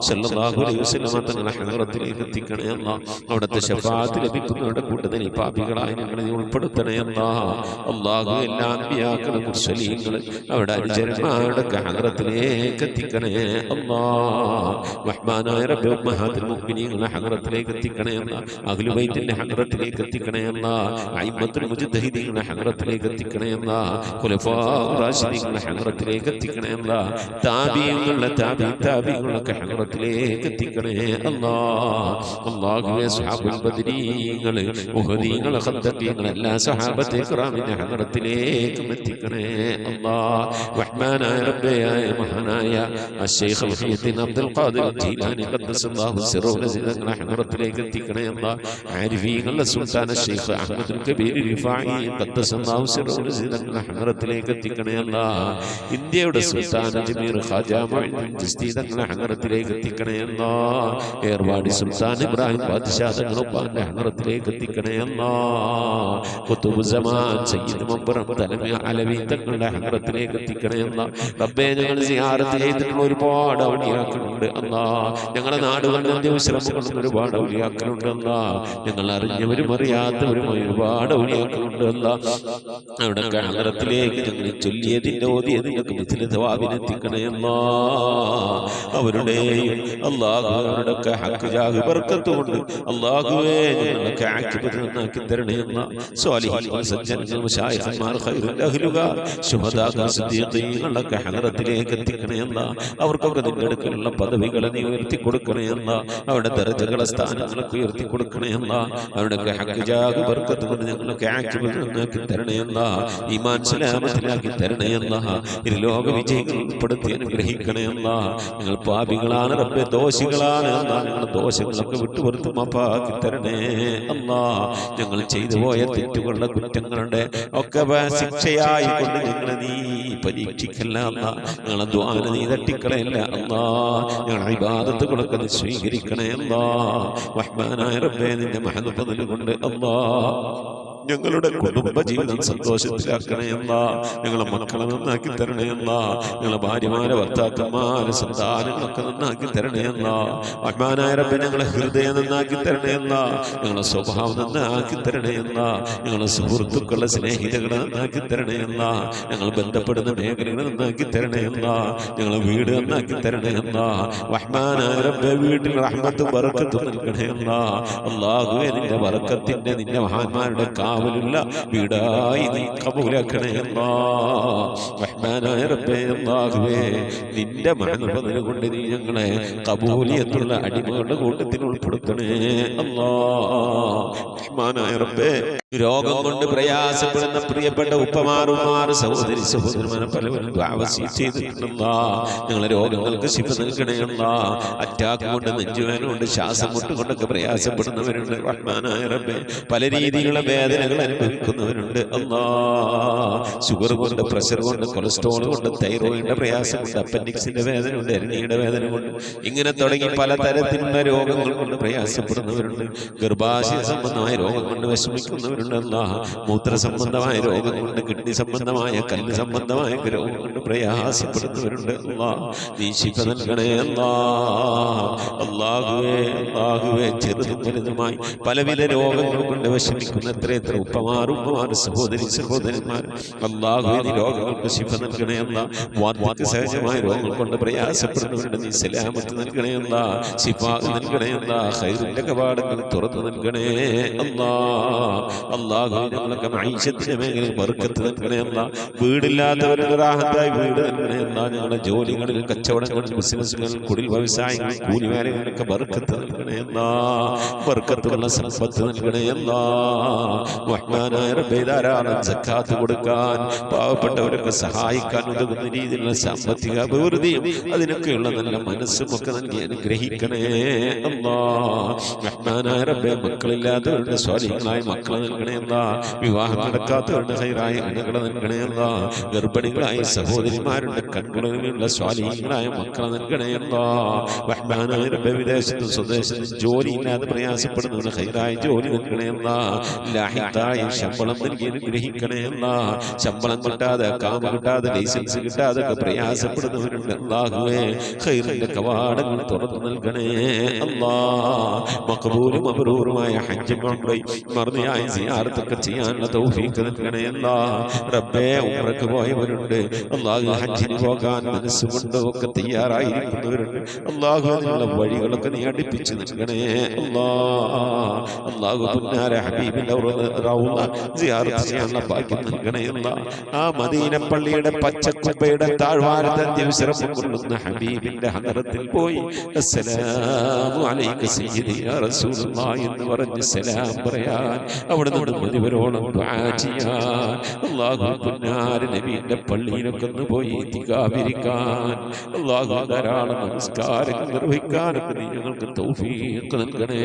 സല്ലല്ലാഹു അലൈഹി വസല്ലം തങ്ങളുടെ ഹദറത്തിലേക്ക് എത്തിക്കണേ അല്ലാഹ്. അവിടുത്തെ ശഫാഅത്ത് ലഭിക്കുന്നവരുടെ കൂട്ടത്തിൽ ഈ പാപികളായ ഞങ്ങളെ ഉൾപ്പെടുത്തണേ അല്ലാഹ്. അല്ലാഹു എല്ലാ അൻബിയാക്കളും മുർസലീങ്ങളും അവരുടെ അനുചരന്മാരുടെ ഹദറത്തിലേക്ക് എത്തിക്കണേ അല്ലാഹ്. റഹ്മാനായ റബ്ബേ ഉമ്മഹാത്തുൽ മുഅ്മിനീങ്ങളെ ഹദ്റത്തിലേക്ക് എത്തിക്കണേ അല്ലാ. അഹ്ലു ബൈത്തിന്റെ ഹദ്റത്തിലേക്ക് എത്തിക്കണേ അല്ലാ. അയിമ്മത്തുൽ മുജ്തഹിദീങ്ങളെ ഹദ്റത്തിലേക്ക് എത്തിക്കണേ അല്ലാ. ഖുലഫാഉർ റാഷിദീങ്ങളെ ഹദ്റത്തിലേക്ക് എത്തിക്കണേ അല്ലാ. താബീങ്ങളുടെ താബീങ്ങളുടെ ഹദ്റത്തിലേക്ക് എത്തിക്കണേ അല്ലാ. അല്ലാഹുവേ സ്വഹാബുൽ ബദരീങ്ങൾ ഉഹദീങ്ങൾ ഖദ്ദീങ്ങൾ എല്ലാ സ്വഹാബത്തെ കിറാമിന്റെ ഹദ്റത്തിലേക്ക് എത്തിക്കണേ അല്ലാ. റഹ്മാനായ റബ്ബേ മഹാനായ അശ്ശൈഖ് മുഹയ്യിദ്ദീൻ അബ്ദുൽ ഖാദിർ ജീലാനി ഖദ്ദസല്ലാഹു സിറഹു നസിദങ്ങളെ ഹദ്റത്തിലേക്ക് എത്തിക്കണേ അല്ലാ. ആരിഫീങ്ങളുടെ സുൽത്താൻ അശ്ശൈഖ് അഹ്മദുൽ കബീർ റിഫായി ഖദ്ദസല്ലാഹു സിറഹു നസിദങ്ങളെ ഹദ്റത്തിലേക്ക് എത്തിക്കണേ അല്ലാ. ഇന്ത്യയുടെ സുൽത്താൻ അജ്മീർ ഖാജ മുഈനുദ്ദീൻ ചിശ്തി തങ്ങളെ ഹദ്റത്തിലേക്ക് എത്തിക്കണേ അല്ലാ. ഏർവാടി സുൽത്താൻ ഇബ്രാഹിം ബാദ്ശാ തങ്ങളുപ്പാന്റെ ഹദ്റത്തിലേക്ക് എത്തിക്കണേ അല്ലാ. ഖുതുബ് സമാൻ സയ്യിദ് മബ്റം തലമി അലവി തങ്ങളുടെ ഹദ്റത്തിലേക്ക് എത്തിക്കണേ അല്ലാ. റബ്ബേ ഞങ്ങൾ സിയാറത്ത് ചെയ്തിട്ടുള്ള ഒരുപാട് ഔലിയാക്കളുണ്ട് അല്ലാ. ഞങ്ങളുടെ നാടുകളിൽ അന്ത്യവിശ്രമങ്ങളും ഒരുപാട് ഔലിയാക്കളുണ്ട് അല്ലാ. ഞങ്ങൾ അറിഞ്ഞവരും അറിയാത്തവരും ഒരുപാട് ഔലിയാക്കളുണ്ട് അല്ലാ. അവിടെ ഹദ്റത്തിലേക്ക് ഞങ്ങൾ ചൊല്ലിയതിന്റെ ഓതിയതിനൊക്കെ മിഥിലതവാവിനെത്തിക്കണേ അല്ലാ. അവരുടെയും അല്ലാഹുവരുടെയൊക്കെ ഹഖ് ജാഹ് ബർക്കത്ത് കൊണ്ട് അല്ലാഹുവേ ഞങ്ങളൊക്കെ ആക്കിബത്ത് നന്നാക്കി തരണേ അല്ലാ. സ്വാലിഹീങ്ങൾ സജ്ജനങ്ങൾ മശായിഖന്മാർ ഖൈറുൽ അഹ്ലുകാർ ശുഹദാ സിദ്ദീഖീങ്ങളൊക്കെ ഹദ്റത്തിലേക്ക് എത്തിക്കണേ അല്ലാ. അവർക്കൊക്കെ നിന്റെ അടുക്കലുള്ള പദവികളെ നീ ഉയർത്തി കൊടുക്കണേ അല്ലാ. അവരുടെ ദർജകളെ സ്ഥാനങ്ങളൊക്കെ ഉയർത്തി കൊടുക്കണേ അല്ലാ. അവരുടെയൊക്കെ ഹഖ് ജാഹ് ബർക്കത്ത് കൊണ്ട് ഞങ്ങളൊക്കെ ആക്കിബത്ത് നന്നാക്കി തരണേ അല്ലാ. ഈമാൻ സലാമത്തിലാക്കി തരണേ അല്ലാ. ലോക വിജയികൾ ഉൾപ്പെടുത്തി അനുഗ്രഹിക്കണേ അല്ലാ. ഞങ്ങൾ പാപികളാണ് റബ്ബേ, ദോഷികളാണ് അല്ലാ. ഞങ്ങളുടെ ദോഷങ്ങളൊക്കെ വിട്ടുപുറത്ത് മാപ്പാക്കി തരണേ അല്ലാ. ഞങ്ങൾ ചെയ്തു പോയ തെറ്റുകളുടെ കുറ്റങ്ങളുടെ ഒക്കെ ശിക്ഷയായി കൊണ്ട് ഞങ്ങളെ നീ പരീക്ഷിക്കല്ല അല്ലാ. ഞങ്ങളെ ദ്വാന നീ തട്ടിക്കളയല്ല അല്ലാ. ഞങ്ങളുടെ ഇബാദത്തുകളൊക്കെ നീ സ്വീകരിക്കണേ അല്ലാ. റഹ്മാനായ റബ്ബേ നിന്റെ മഹദ് ഫദ്ൽ കൊണ്ട് അല്ലാ ഞങ്ങളുടെ കുടുംബ ജീവിതം സന്തോഷത്തിലാക്കണേ അല്ലാ. ഞങ്ങളെ മക്കളെ നന്നാക്കി തരണേ അല്ലാ. ഞങ്ങളെ ഭാര്യമാരെ ഭർത്താക്കന്മാരെ സന്താനങ്ങളൊക്കെ നന്നാക്കി തരണേ അല്ലാ. റഹ്മാനായ റബ്ബേ ഞങ്ങളെ ഹൃദയം നന്നാക്കി തരണേ അല്ലാ. ഞങ്ങളെ സ്വഭാവം നന്നാക്കി തരണേ അല്ലാ. ഞങ്ങളെ സുഹൃത്തുക്കളെ സ്നേഹിതകളെ നന്നാക്കി തരണേ അല്ലാ. ഞങ്ങൾ ബന്ധപ്പെടുന്ന മേഖലകളെ നന്നാക്കി തരണേ അല്ലാ. ഞങ്ങളെ വീട് നന്നാക്കി തരണേ അല്ലാ. റഹ്മാനായ റബ്ബേ വീട്ടിൽ റഹ്മത്തും ബറക്കത്തും നൽകണേ അല്ലാ. അല്ലാഹുവേ നിന്റെ ബറക്കത്തിന്റെ നിന്റെ മഹാന്മാരുടെ കാവലുള്ള വീടായി നീ കബൂലാക്കണേ അല്ലാ. റഹ്മാനായ റബ്ബേ അല്ലാഹുവേ നിന്റെ മഹദ് കൊണ്ട് നീ ഞങ്ങളെ കബൂലിയത്തുള്ള അടിമകളുടെ കൂട്ടത്തിൽ ഉൾപ്പെടുത്തണേ അല്ലാ. റഹ്മാനായ റബ്ബേ രോഗം കൊണ്ട് പ്രയാസപ്പെടുന്ന പ്രിയപ്പെട്ട ഉപ്പമാറുമാർ സഹോദരി സഹോദരന്മാരെ പലവരും ചെയ്തിട്ടുണ്ടല്ല. ഞങ്ങളെ രോഗങ്ങൾക്ക് ശിഫ നൽകണേ അല്ലാ. അറ്റാക്ക് കൊണ്ട് നെഞ്ചുവേദന കൊണ്ട് ശ്വാസം മുട്ടുകൊണ്ടൊക്കെ പ്രയാസപ്പെടുന്നവരുണ്ട്. റഹ്മാനായ റബ്ബേ പല രീതിയിലുള്ള വേദനകൾ അനുഭവിക്കുന്നവരുണ്ട് അല്ലാ. ഷുഗർ കൊണ്ട്, പ്രഷർ കൊണ്ട്, കൊളസ്ട്രോൾ കൊണ്ട്, തൈറോയിഡിന്റെ പ്രയാസം കൊണ്ട്, അപ്പൻഡിക്സിന്റെ വേദന കൊണ്ട്, എരണിയുടെ വേദന കൊണ്ട്, ഇങ്ങനെ തുടങ്ങി പലതരത്തിലുള്ള രോഗങ്ങൾ കൊണ്ട് പ്രയാസപ്പെടുന്നവരുണ്ട്. ഗർഭാശയ സംബന്ധമായ രോഗം കൊണ്ട് വിഷമിക്കുന്നവരുണ്ട് അല്ലാ. മൂത്ര സംബന്ധമായ രോഗം കൊണ്ട്, കിഡ്നി സംബന്ധമായ, കല്ല് സംബന്ധമായ രോഗം കൊണ്ട് പ്രയാസപ്പെടുന്നവരുണ്ട് അല്ലാ. നീ ശിഫ നൽകണേ അല്ലാ. അല്ലാഹുവേ അല്ലാഹുവേ ചെറുതും വലുതുമായി പലവിധ രോഗങ്ങൾ കൊണ്ട് വിഷമിക്കുന്ന എത്ര ഉപ്പമാർ സഹോദരി സഹോദരന്മാർ അല്ലാഹുവേ നീ രോഗങ്ങൾക്ക് ശിഫ നൽകണേ അല്ലാ. വാർദ്ധക്യ സഹജമായ രോഗങ്ങൾ കൊണ്ട് പ്രയാസപ്പെടുന്നവരുടെ നീ സലാമത്ത് നൽകണേ അല്ലാ. ശിഫ നൽകണേ അല്ലാ. ഖൈറിന്റെ കവാടങ്ങൾ തുറന്നു നൽകണേ അല്ലാ. അല്ലാഹുവേ ഞങ്ങളൊക്കെ മഈശത്തിന്റെ മേഖലയിൽ ബർക്കത്ത് നൽകണേ അല്ലാ. വീടില്ലാത്തവരുടെ റാഹത്തായി വീട് നൽകണേ അല്ലാ. ഞങ്ങളുടെ ജോലികളിൽ, കച്ചവടങ്ങളിൽ, ബിസിനസ്സുകളിൽ, കുടിൽ വ്യവസായങ്ങളിൽ, കൂലിവേലകളിലൊക്കെ ബർക്കത്ത് നൽകണേ അല്ലാ. ബർക്കത്തുള്ള സമ്പത്ത് നൽകണേ അല്ലാ. റഹ്മാനായ റബ്ബേ ധാരാളം സക്കാത്ത് കൊടുക്കാൻ, പാവപ്പെട്ടവരൊക്കെ സഹായിക്കാൻ ഉതകുന്ന രീതിയിലുള്ള സാമ്പത്തിക അഭിവൃദ്ധിയും അതിനൊക്കെയുള്ള നല്ല മനസ്സും ഒക്കെ നൽകി അനുഗ്രഹിക്കണേ അല്ലാ. റഹ്മാനായ റബ്ബേ മക്കളില്ലാത്തവരുടെ സ്വാലിഹീങ്ങളായ മക്കളെ നൽകണേ അല്ലാ. വിവാഹം നടക്കാത്തവരുടെ ഖൈറായ ഇണകളെ നൽകണേ അല്ലാ. ഗർഭിണികളായ സഹോദരിമാരുടെ കൺകുളവിലുള്ള സ്വാലിഹീങ്ങളായ മക്കളെ നൽകണേ അല്ലാ. റഹ്മാനായ റബ്ബേ വിദേശത്തും സ്വദേശത്തും ജോലിയില്ലാതെ പ്രയാസപ്പെടുന്നവരുടെ ഖൈറായ ജോലി നൽകണേ അല്ലാ. ലാഹിഖായ ശമ്പളം നൽകി അനുഗ്രഹിക്കണേ അല്ലാ. ശമ്പളം കിട്ടാതെ, കാമ കിട്ടാതെ കിട്ടാതെ ലൈസൻസ് കിട്ടാതെ പ്രയാസപ്പെടുന്നവരുണ്ട്. അല്ലാഹുവേ ഖൈറിന്റെ കവാടങ്ങൾ തുറന്നു നൽകണേ അല്ലാഹ്. മഖബൂലും മബ്റൂറുമായ ഹജ്ജ് ഉംറയും മർദിയായ സിയാറത്തൊക്കെ ചെയ്യാനുള്ള തൗഫീഖ് നൽകണേ അല്ലാഹ്. റബ്ബേ ഉംറക്ക് പോയവരുണ്ട് അല്ലാഹു, ഹജ്ജിന് പോകാൻ മനസ്സുകൊണ്ട് ഒക്കെ തയ്യാറായിരിക്കുന്നവരുണ്ട് അല്ലാഹു. അതിനുള്ള വഴികളൊക്കെ നീ അടുപ്പിച്ച് നൽകണേ അല്ലാഹ്. അല്ലാഹു പുന്നാര ഹബീബിന്റെ റൗള സിയാറത്ത് ചെയ്യാനുള്ള ഭാഗ്യം നൽകണേ അല്ലാഹ്. ആ മദീന പള്ളിയുടെ പച്ചക്കുബയുടെ താഴ്വാരത്തെ അന്ത്യവിശ്രമം കൊള്ളുന്ന ഹബീബിന്റെ ഹദറത്തിൽ പോയി അസ്സലാമു അലൈക സയ്യിദി യാ റസൂലുള്ളാഹി എന്ന് പറഞ്ഞ് സലാം പറയാൻ, അവിടെ നിന്ന് മുഴുവനോളം ദുആ ചെയ്യാൻ, അല്ലാഹു പുന്നാര നബിയുടെ പള്ളിയിലൊക്കെ ഒന്ന് പോയി ഇത്തികാഫിരിക്കാൻ, അല്ലാഹു ധാരാളം നമസ്കാരങ്ങൾ നിർവഹിക്കാനൊക്കെ നീ ഞങ്ങൾക്ക് തൗഫീഖ് നൽകണേ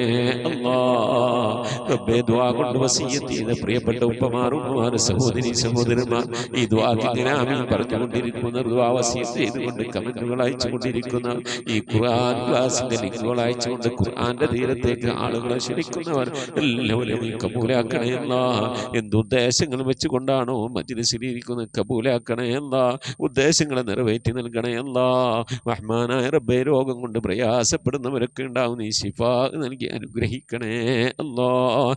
അല്ലാഹ്. റബ്ബേ ദുആ കൊണ്ട് വസിയ്യത്ത് ചെയ്ത പ്രിയപ്പെട്ട ഉപ്പമാർ, ഉമ്മമാർ, സഹോദരി സഹോദരന്മാർ, ഈ ദുആക്ക് ഇങ്ങനെ ആമീൻ പറഞ്ഞുകൊണ്ടിരിക്കുന്ന, ദുആ വസിയ്യത്ത് ചെയ്തുകൊണ്ട് കമന്റുകൾ അയച്ചുകൊണ്ടിരിക്കുന്ന, ഈ ഖുർആൻ ക്ലാസിന്റെ ലിങ്കുകൾ അയച്ചുകൊണ്ട് ഖുർആന്റെ തീരത്തേക്ക് ആളുകളെ ക്ഷണിക്കുന്നവർ എല്ലാവരും നീ കബൂലാക്കണേ അല്ലാഹ്. എന്തുദ്ദേശങ്ങൾ വെച്ചുകൊണ്ടാണോ മജ്‌ലിസിലിരിക്കുന്നത് കബൂലാക്കണേ അല്ലാഹ്. ഉദ്ദേശങ്ങളെ നിറവേറ്റി നൽകണേ അല്ലാഹ്. റഹ്മാനായ റബ്ബേ രോഗം കൊണ്ട് പ്രയാസപ്പെടുന്നവരൊക്കെ ഉണ്ടാവും, നീ ശിഫാ നൽകി അനുഗ്രഹിക്കണേ അല്ലാഹ്.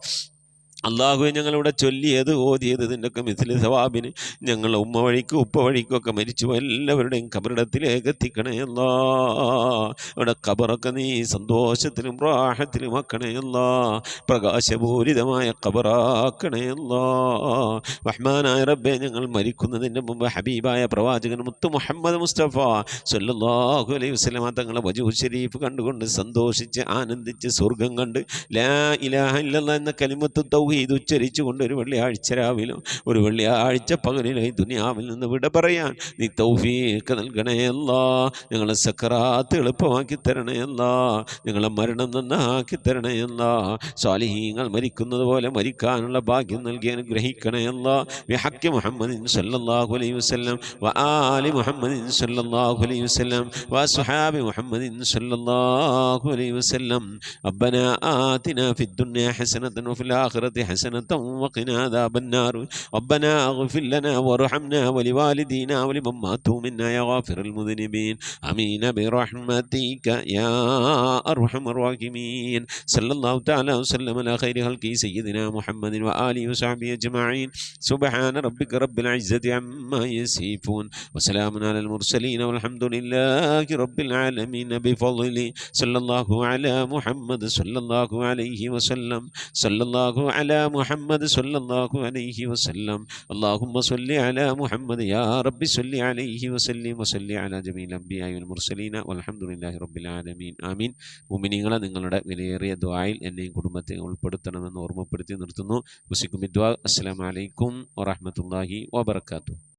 അള്ളാഹുവെ ഞങ്ങളിവിടെ ചൊല്ലിയത് ഓതിയത് ഇതിൻ്റെയൊക്കെ മിഥിലി സവാബിന് ഞങ്ങൾ ഉമ്മ വഴിക്കും ഉപ്പ വഴിക്കും ഒക്കെ മരിച്ചു എല്ലാവരുടെയും ഖബറിടത്തിലേക്ക് എത്തിക്കണേ അല്ലാ. അവിടെ ഖബറൊക്കെ നീ സന്തോഷത്തിലും റാഹത്തിലും ആക്കണേ അല്ലാ. പ്രകാശപൂരിതമായ ഖബറാക്കണേ അല്ലാ. റഹ്മാനായ റബ്ബേ, ഞങ്ങൾ മരിക്കുന്നതിൻ്റെ മുമ്പ് ഹബീബായ പ്രവാചകൻ മുത്ത് മുഹമ്മദ് മുസ്തഫ സ്വല്ലല്ലാഹു അലൈഹി വസല്ലമ തങ്ങളെ വജൂഹ് ശരീഫ് കണ്ടുകൊണ്ട് സന്തോഷിച്ച് ആനന്ദിച്ച് സ്വർഗം കണ്ട് ലാ ഇലാഹ ഇല്ലല്ലാഹ് എന്ന കലിമത്ത് തൗഹീദ് ഉച്ചരിച്ചുകൊണ്ട് ഒരു വെള്ളിയാഴ്ച രാവിലും ഒരു വെള്ളിയാഴ്ച പകലിലായി ദുനിയാവിൽ നിന്ന് വിട പറയാൻ നീ തൗഫീഖ് നൽകണേ അല്ലാ. ഞങ്ങളെ സക്കറാത്ത് എളുപ്പമാക്കി തരണേ അല്ലാ. ഞങ്ങളെ മരണം നന്നാക്കി തരണേ അല്ലാ. സ്വാലിഹീങ്ങൾ മരിക്കുന്നത് പോലെ മരിക്കാനുള്ള ഭാഗ്യം നൽകി അനുഗ്രഹിക്കണേ അല്ലാ. ബിഹഖി മുഹമ്മദിൻ സല്ലല്ലാഹു അലൈഹി വസല്ലം വആലി മുഹമ്മദിൻ സല്ലല്ലാഹു അലൈഹി വസല്ലം വഅസ്ഹാബി മുഹമ്മദിൻ സല്ലല്ലാഹു അലൈഹി വസല്ലം. റബ്ബനാ ആതിനാ ഫിദ് ദുനിയാ ഹസനതൻ വഫിൽ ആഖിറതി حسنة وقنا عذاب النار ربنا اغفر لنا وارحمنا ولوالدينا ولمن ماتوا منا يا غافر المذنبين آمين برحمتك يا أرحم الراحمين. صلى الله تعالى وسلم على خير خلقه سيدنا محمد وآله وصحبه أجمعين. سبحان ربك رب العزة عما يصفون وسلام على المرسلين والحمد لله رب العالمين بفضله. صلى الله على محمد صلى الله عليه وسلم. صلى الله على محمد صلى الله عليه وسلم. اللهم صل على محمد يا رب صل عليه وسلم وصل على جميع الأنبياء والمرسلين والحمد لله رب العالمين آمين. മുഅ്മിനീങ്ങളെ, നിങ്ങളുടെ വിലയേറിയ ദുആയിൽ എന്നെയും കുടുംബത്തെ ഉൾപ്പെടുത്തണമെന്ന് ഓർമ്മപ്പെടുത്തി നിർത്തുന്നു. വസിക്കും ദുആ. അസ്സലാമു അലൈക്കും വറഹ്മത്തുള്ളാഹി വബറകാതുഹു.